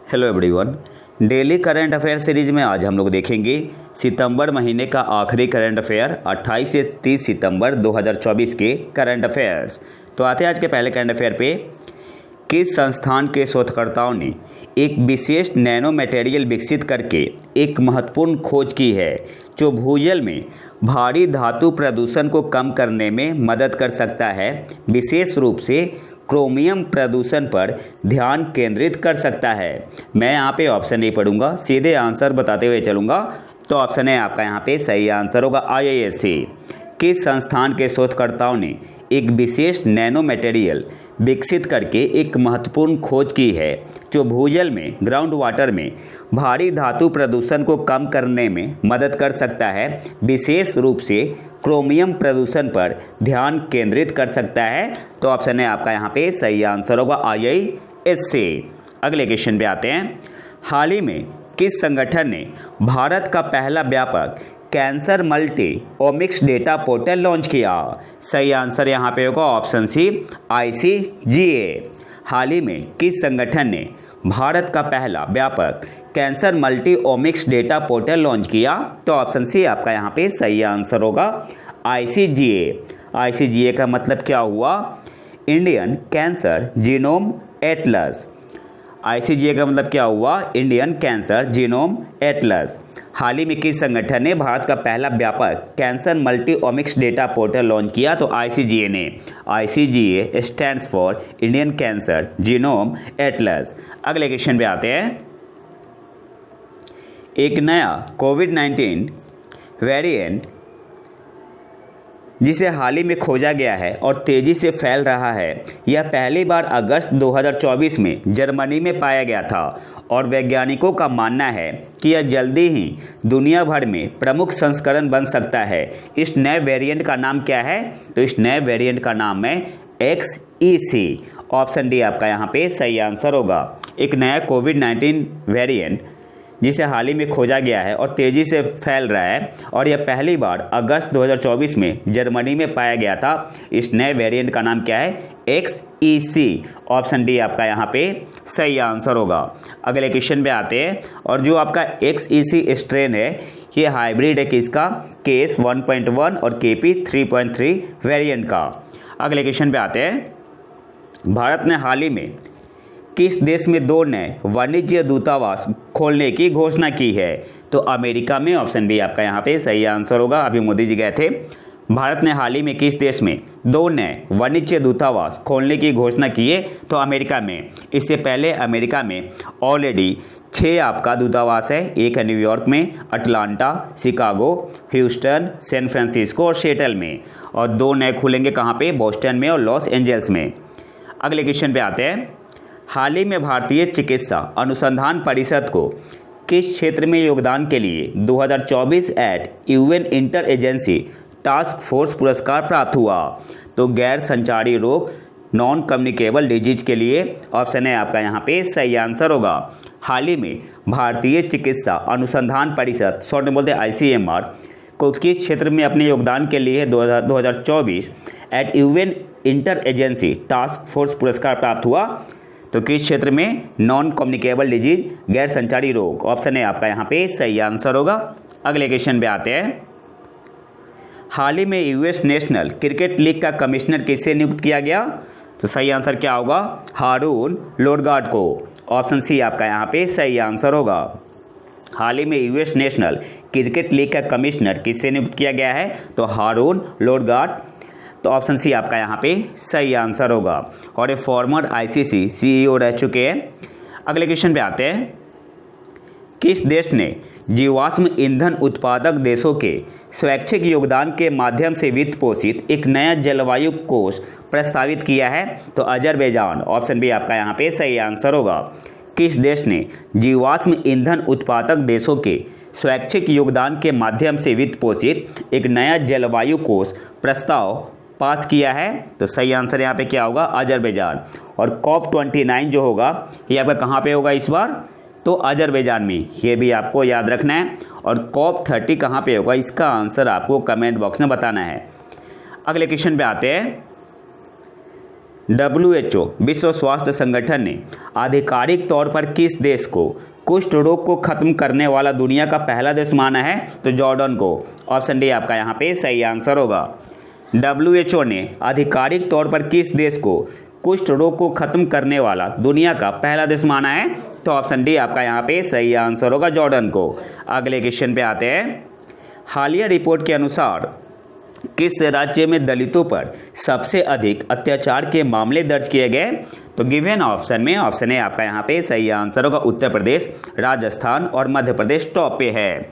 Hello everyone. Daily current affair series में आज हम लोग देखेंगे सितंबर महीने का आखिरी करंट अफेयर 28 से 30 सितंबर 2024 के करंट अफेयर्स। तो आते हैं आज के पहले करंट अफेयर पे। किस संस्थान के शोधकर्ताओं ने एक विशेष नैनो मटेरियल विकसित करके एक महत्वपूर्ण खोज की है जो भूजल में भारी धातु प्रदूषण को कम करने में मदद कर सकता है, विशेष रूप से क्रोमियम प्रदूषण पर ध्यान केंद्रित कर सकता है। मैं यहाँ पे ऑप्शन नहीं पढ़ूंगा, सीधे आंसर बताते हुए चलूँगा। तो ऑप्शन है आपका यहाँ पे सही आंसर होगा IISc। किस संस्थान के शोधकर्ताओं ने एक विशेष नैनो मटेरियल विकसित करके एक महत्वपूर्ण खोज की है जो भूजल में ग्राउंड वाटर में भारी धातु प्रदूषण को कम करने में मदद कर सकता है, विशेष रूप से क्रोमियम प्रदूषण पर ध्यान केंद्रित कर सकता है। तो ऑप्शन है आपका यहाँ पे सही आंसर होगा IISc। अगले क्वेश्चन पे आते हैं। हाल ही में किस संगठन ने भारत का पहला व्यापक cancer multi omics data portal launch किया? सही आंसर यहाँ पे होगा ऑप्शन सी ICGA। हाल ही में किस संगठन ने भारत का पहला व्यापक cancer multi omics data portal launch किया? तो ऑप्शन सी आपका यहाँ पे सही आंसर होगा ICGA। ICGA का मतलब क्या हुआ? Indian cancer genome atlas. ICGA का मतलब क्या हुआ? Indian cancer genome atlas. हाल ही में किस संगठन ने भारत का पहला व्यापक cancer multi omics data portal launch किया? तो ICGA ने। ICGA stands for Indian cancer genome atlas. अगले क्वेश्चन पे आते हैं। एक नया कोविड-19 वेरिएंट जिसे हाल ही में खोजा गया है और तेज़ी से फैल रहा है, यह पहली बार अगस्त 2024 में जर्मनी में पाया गया था और वैज्ञानिकों का मानना है कि यह जल्दी ही दुनिया भर में प्रमुख संस्करण बन सकता है। इस नए वेरिएंट का नाम क्या है? तो इस नए वेरिएंट का नाम है XEC। ऑप्शन डी आपका यहाँ पे सही आंसर होगा। एक नया कोविड-19 वेरिएंट जिसे हाल ही में खोजा गया है और तेज़ी से फैल रहा है और यह पहली बार अगस्त 2024 में जर्मनी में पाया गया था। इस नए वेरिएंट का नाम क्या है? XEC। ऑप्शन डी आपका यहाँ पे सही आंसर होगा। अगले क्वेश्चन पे आते हैं। और जो आपका XEC स्ट्रेन है ये हाइब्रिड है किसका? KS 1.1 और KP 3.3 वेरिएंट का। अगले क्वेश्चन पे आते हैं। भारत ने हाल ही में किस देश में 2 नए वाणिज्य दूतावास खोलने की घोषणा की है? तो अमेरिका में। ऑप्शन बी आपका यहाँ पे सही आंसर होगा। अभी मोदी जी गए थे। भारत ने हाल ही में किस देश में 2 नए वाणिज्य दूतावास खोलने की घोषणा की है? तो अमेरिका में। इससे पहले अमेरिका में ऑलरेडी 6 आपका दूतावास है। एक है न्यूयॉर्क में, Atlanta, Chicago, Houston, San Francisco और सिएटल में, और 2 नए खुलेंगे कहाँ पे? बोस्टन में और लॉस एंजल्स में। अगले क्वेश्चन पे आते हैं। हाल ही में भारतीय चिकित्सा अनुसंधान परिषद को किस क्षेत्र में योगदान के लिए 2024 UN inter agency task force पुरस्कार प्राप्त हुआ? तो गैर संचारी रोग नॉन कम्युनिकेबल डिजीज के लिए। ऑप्शन है आपका यहाँ पे सही आंसर होगा। हाल ही में भारतीय चिकित्सा अनुसंधान परिषद, शॉर्ट में बोलते हैं ICMR, को किस क्षेत्र में अपने योगदान के लिए 2024 UN inter agency task force पुरस्कार प्राप्त हुआ? तो किस क्षेत्र में? नॉन कम्युनिकेबल डिजीज, गैर संचारी रोग। ऑप्शन है आपका यहाँ पे सही आंसर होगा। अगले क्वेश्चन पे आते हैं। हाल ही में US नेशनल क्रिकेट लीग का कमिश्नर किसे नियुक्त किया गया? तो सही आंसर क्या होगा? हारून लोरगार्ड को। ऑप्शन सी आपका यहाँ पे सही आंसर होगा। हाल ही में US नेशनल क्रिकेट लीग का कमिश्नर किसे नियुक्त किया गया है? तो हारून लोरगार्ड। तो ऑप्शन सी आपका यहाँ पे सही आंसर होगा। और ये फॉर्मर ICC CEO रह चुके हैं। अगले क्वेश्चन पे आते हैं। किस देश ने जीवाश्म ईंधन उत्पादक देशों के स्वैच्छिक योगदान के माध्यम से वित्त पोषित एक नया जलवायु कोष प्रस्तावित किया है? तो अजरबैजान। ऑप्शन बी आपका यहाँ पे सही आंसर होगा। किस देश ने जीवाश्म ईंधन उत्पादक देशों के स्वैच्छिक योगदान के माध्यम से वित्त पोषित एक नया जलवायु कोष प्रस्ताव पास किया है? तो सही आंसर यहाँ पे क्या होगा? अजरबैजान। और COP29 जो होगा ये आपका कहाँ पे होगा इस बार? तो अजरबैजान में। ये भी आपको याद रखना है। और COP30 कहाँ पे होगा? इसका आंसर आपको कमेंट बॉक्स में बताना है। अगले क्वेश्चन पे आते हैं। WHO विश्व स्वास्थ्य संगठन ने आधिकारिक तौर पर किस देश को कुष्ठ रोग को खत्म करने वाला दुनिया का पहला देश माना है? तो जॉर्डन को। ऑप्शन डी आपका यहाँ पे सही आंसर होगा। WHO ने आधिकारिक तौर पर किस देश को कुष्ठ रोग को खत्म करने वाला दुनिया का पहला देश माना है? तो ऑप्शन डी आपका यहाँ पे सही आंसर होगा, जॉर्डन को। अगले क्वेश्चन पे आते हैं। हालिया रिपोर्ट के अनुसार किस राज्य में दलितों पर सबसे अधिक अत्याचार के मामले दर्ज किए गए? तो गिवन ऑप्शन में ऑप्शन ए आपका यहाँ पे सही आंसर होगा। उत्तर प्रदेश, राजस्थान और मध्य प्रदेश टॉप पे है।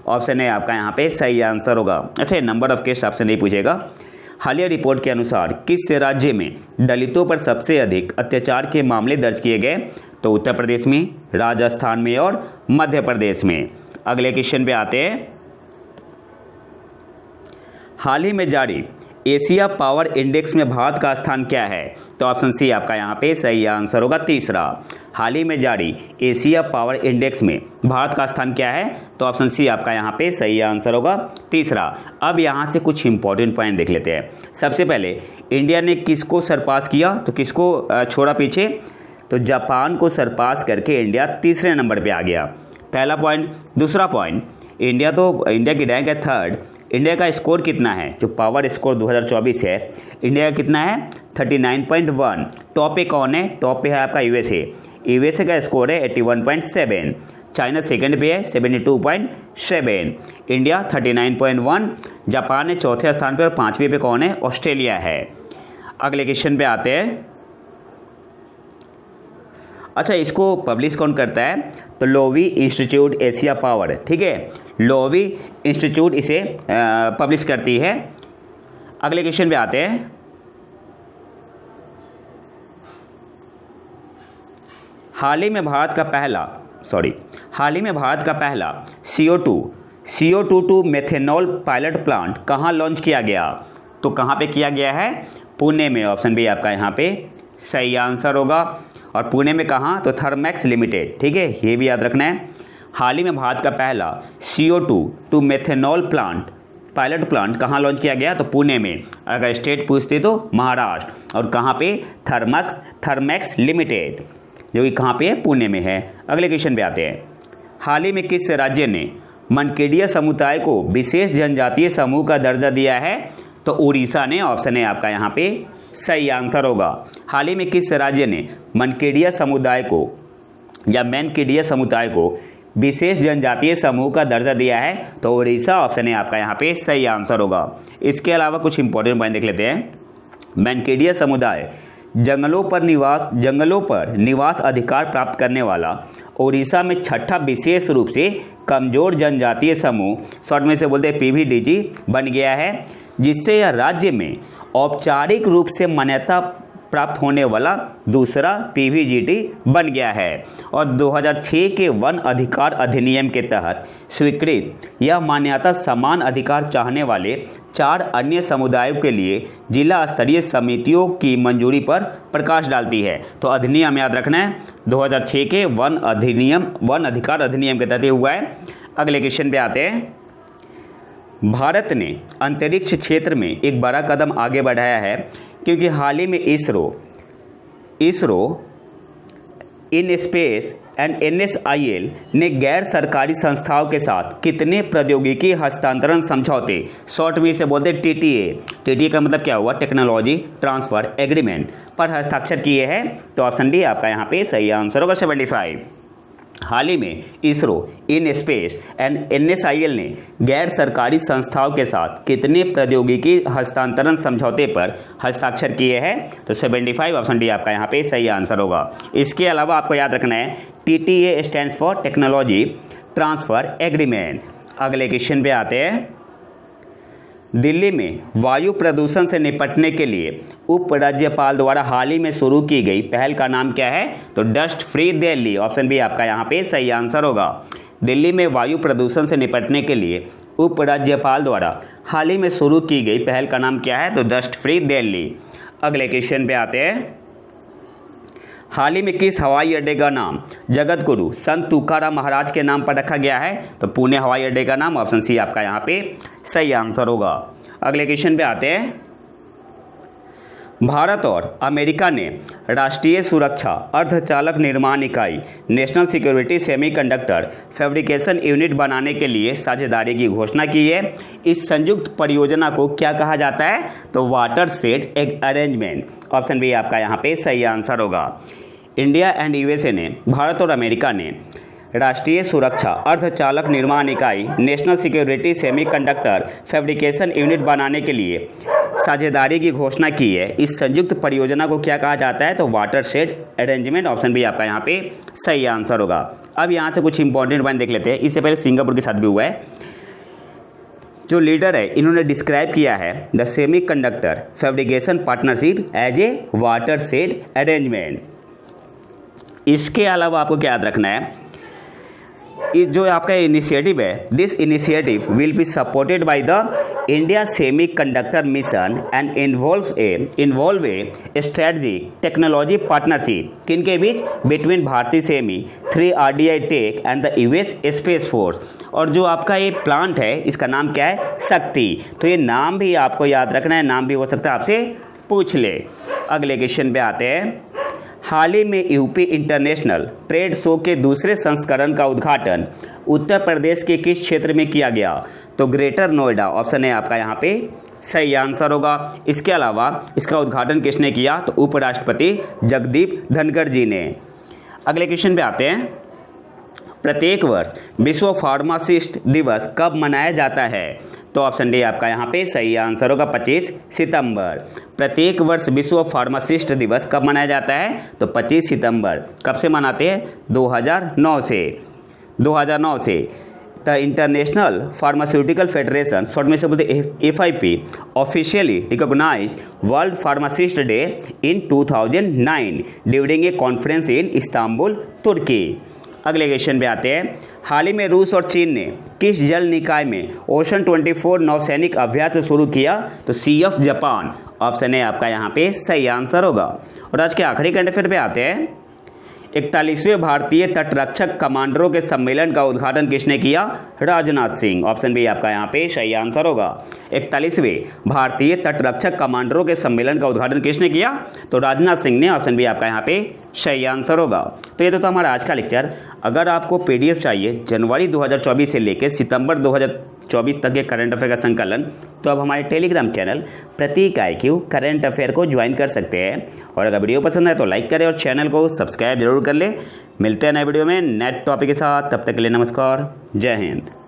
ऑप्शन ए आपका यहाँ पे सही आंसर होगा। अच्छा, नंबर ऑफ केस आपसे नहीं पूछेगा। हालिया रिपोर्ट के अनुसार किस राज्य में दलितों पर सबसे अधिक अत्याचार के मामले दर्ज किए गए? तो उत्तर प्रदेश में, राजस्थान में और मध्य प्रदेश में। अगले क्वेश्चन पे आते हैं। हाल ही में जारी एशिया पावर इंडेक्स में भारत का स्थान क्या है? तो ऑप्शन सी आपका यहाँ पे सही आंसर होगा, तीसरा। हाल ही में जारी एशिया पावर इंडेक्स में भारत का स्थान क्या है? तो ऑप्शन सी आपका यहाँ पे सही आंसर होगा, तीसरा। अब यहाँ से कुछ इंपॉर्टेंट पॉइंट देख लेते हैं। सबसे पहले इंडिया ने किसको सरपास किया? तो किसको छोड़ा पीछे? तो जापान को सरपास करके इंडिया तीसरे नंबर पे आ गया, पहला पॉइंट। दूसरा पॉइंट, इंडिया की रैंक है थर्ड। इंडिया का स्कोर कितना है? जो पावर स्कोर 2024 है, इंडिया का कितना है? 39.1। टॉप पे कौन है? टॉप पे है आपका यूएसए। यूएसए का स्कोर है 81.7। चाइना सेकंड पे है 72.7। इंडिया 39.1। जापान है चौथे स्थान पे और पाँचवें पे कौन है? ऑस्ट्रेलिया है। अगले क्वेश्चन पे आते हैं। अच्छा, इसको पब्लिश कौन करता है? तो लोवी इंस्टीट्यूट एशिया पावर, ठीक है, लोवी इंस्टीट्यूट इसे पब्लिश करती है। अगले क्वेश्चन पे आते हैं। हाल ही में भारत का पहला CO2 मेथेनॉल पायलट प्लांट कहाँ लॉन्च किया गया? तो कहाँ पे किया गया है? पुणे में। ऑप्शन बी आपका यहाँ पे सही आंसर होगा। और पुणे में कहाँ? तो थर्मैक्स लिमिटेड, ठीक है, ये भी याद रखना है। हाल ही में भारत का पहला CO2 मेथेनॉल पायलट प्लांट कहाँ लॉन्च किया गया? तो पुणे में। अगर स्टेट पूछते तो महाराष्ट्र। और कहाँ पे? थर्मैक्स लिमिटेड, जो कि कहाँ पे है? पुणे में है। अगले क्वेश्चन पे आते हैं। हाल ही में किस राज्य ने मनकेडिया समुदाय को विशेष जनजातीय समूह का दर्जा दिया है? तो उड़ीसा ने। ऑप्शन है आपका यहाँ पे सही आंसर होगा। हाल ही में किस राज्य ने मनकेडिया समुदाय को विशेष जनजातीय समूह का दर्जा दिया है? तो उड़ीसा। ऑप्शन है आपका यहाँ पे सही आंसर होगा। इसके अलावा कुछ इंपॉर्टेंट पॉइंट देख लेते हैं। मनकेडिया समुदाय जंगलों पर निवास अधिकार प्राप्त करने वाला उड़ीसा में छठा विशेष रूप से कमजोर जनजातीय समूह, शॉर्ट में से बोलते हैं PVDG, बन गया है, जिससे यह राज्य में औपचारिक रूप से मान्यता प्राप्त होने वाला दूसरा PVGT बन गया है। और 2006 के वन अधिकार अधिनियम के तहत स्वीकृत यह मान्यता समान अधिकार चाहने वाले 4 अन्य समुदायों के लिए जिला स्तरीय समितियों की मंजूरी पर प्रकाश डालती है। तो अधिनियम याद रखना है, 2006 के वन अधिकार अधिनियम के तहत हुआ है। अगले क्वेश्चन पे आते हैं। भारत ने अंतरिक्ष क्षेत्र में एक बड़ा कदम आगे बढ़ाया है, क्योंकि हाल ही में ISRO in space and NSIL ने गैर सरकारी संस्थाओं के साथ कितने प्रौद्योगिकी हस्तांतरण समझौते, शॉर्ट में इसे बोलते हैं TTA का मतलब क्या हुआ? टेक्नोलॉजी ट्रांसफर एग्रीमेंट, पर हस्ताक्षर किए हैं? तो ऑप्शन डी आपका यहाँ पे सही आंसर होगा, 75। हाल ही में ISRO in space and NSIL ने गैर सरकारी संस्थाओं के साथ कितने प्रौद्योगिकी हस्तांतरण समझौते पर हस्ताक्षर किए हैं? तो 75। ऑप्शन डी आपका यहाँ पे सही आंसर होगा। इसके अलावा आपको याद रखना है TTA stands for technology transfer agreement. अगले क्वेश्चन पे आते हैं। दिल्ली में वायु प्रदूषण से निपटने के लिए उपराज्यपाल द्वारा हाल ही में शुरू की गई पहल का नाम क्या है? तो dust free Delhi. Option B आपका यहाँ पे सही आंसर होगा। दिल्ली में वायु प्रदूषण से निपटने के लिए उपराज्यपाल द्वारा हाल ही में शुरू की गई पहल का नाम क्या है? तो डस्ट फ्री दिल्ली। अगले क्वेश्चन पे आते हैं। हाल ही में किस हवाई अड्डे का नाम जगत गुरु संत तुकाराम महाराज के नाम पर रखा गया है? तो पुणे हवाई अड्डे का नाम। ऑप्शन सी आपका यहाँ पे सही आंसर होगा। अगले क्वेश्चन पे आते हैं। भारत और अमेरिका ने राष्ट्रीय सुरक्षा अर्धचालक निर्माण इकाई national security semiconductor fabrication unit बनाने के लिए साझेदारी की घोषणा की है। इस संयुक्त परियोजना को क्या कहा जाता है? तो वाटरशेड अरेंजमेंट। ऑप्शन बी आपका यहाँ पे सही आंसर होगा। इंडिया एंड यूएसए ने, भारत और अमेरिका ने राष्ट्रीय सुरक्षा अर्धचालक निर्माण इकाई national security semiconductor fabrication unit बनाने के लिए साझेदारी की घोषणा की है। इस संयुक्त परियोजना को क्या कहा जाता है? तो वाटरशेड अरेंजमेंट। ऑप्शन बी आपका यहाँ पे सही आंसर होगा। अब यहाँ से कुछ इंपॉर्टेंट पॉइंट देख लेते हैं। इससे पहले सिंगापुर के साथ भी हुआ है। जो लीडर है इन्होंने डिस्क्राइब किया है the semiconductor fabrication partnership as a watershed arrangement. इसके अलावा आपको क्या याद रखना है, जो आपका इनिशिएटिव है, this initiative will be supported by the India semiconductor mission and involve a strategic technology partnership किनके बीच? बिटवीन भारतीय semi 3 RDI tech and the US space force. और जो आपका ये प्लांट है इसका नाम क्या है? शक्ति। तो ये नाम भी आपको याद रखना है, नाम भी हो सकता है आपसे पूछ ले। अगले क्वेश्चन पे आते हैं। हाल ही में यूपी इंटरनेशनल ट्रेड शो के दूसरे संस्करण का उद्घाटन उत्तर प्रदेश के किस क्षेत्र में किया गया? तो ग्रेटर नोएडा। ऑप्शन है आपका यहाँ पे सही आंसर होगा। इसके अलावा इसका उद्घाटन किसने किया? तो उपराष्ट्रपति जगदीप धनखड़ जी ने। अगले क्वेश्चन पे आते हैं। प्रत्येक वर्ष विश्व फार्मासिस्ट दिवस कब मनाया जाता है? तो ऑप्शन डी आपका यहाँ पे सही आंसर होगा 25 सितंबर। प्रत्येक वर्ष विश्व फार्मासिस्ट दिवस कब मनाया जाता है? तो 25 सितंबर। कब से मनाते हैं? 2009 से। The International Pharmaceutical Federation, short में से बोलते FIP, officially recognise World Pharmacist Day in 2009 during a conference in Istanbul, Turkey. अगले क्वेश्चन पे आते हैं। हाल ही में रूस और चीन ने किस जल निकाय में ओशन 24 नौसैनिक अभ्यास शुरू किया? तो Sea of जापान। ऑप्शन है आपका यहाँ पे सही आंसर होगा। और आज के आखिरी करंट अफेयर पे आते हैं। 41वें भारतीय तटरक्षक कमांडरों के सम्मेलन का उद्घाटन किसने किया? राजनाथ सिंह। ऑप्शन बी आपका यहाँ पे सही आंसर होगा। 41वें भारतीय तटरक्षक कमांडरों के सम्मेलन का उद्घाटन किसने किया? तो राजनाथ सिंह ने। ऑप्शन बी आपका यहाँ पे सही आंसर होगा। तो ये तो हमारा आज का लेक्चर। अगर आपको PDF चाहिए जनवरी 2024 से लेकर सितंबर 2024 तक के करंट अफेयर का संकलन, तो आप हमारे टेलीग्राम चैनल प्रतीक IQ करंट अफेयर को ज्वाइन कर सकते हैं। और अगर वीडियो पसंद है तो लाइक करें और चैनल को सब्सक्राइब जरूर कर ले। मिलते हैं नए वीडियो में नए टॉपिक के साथ। तब तक के लिए नमस्कार, जय हिंद।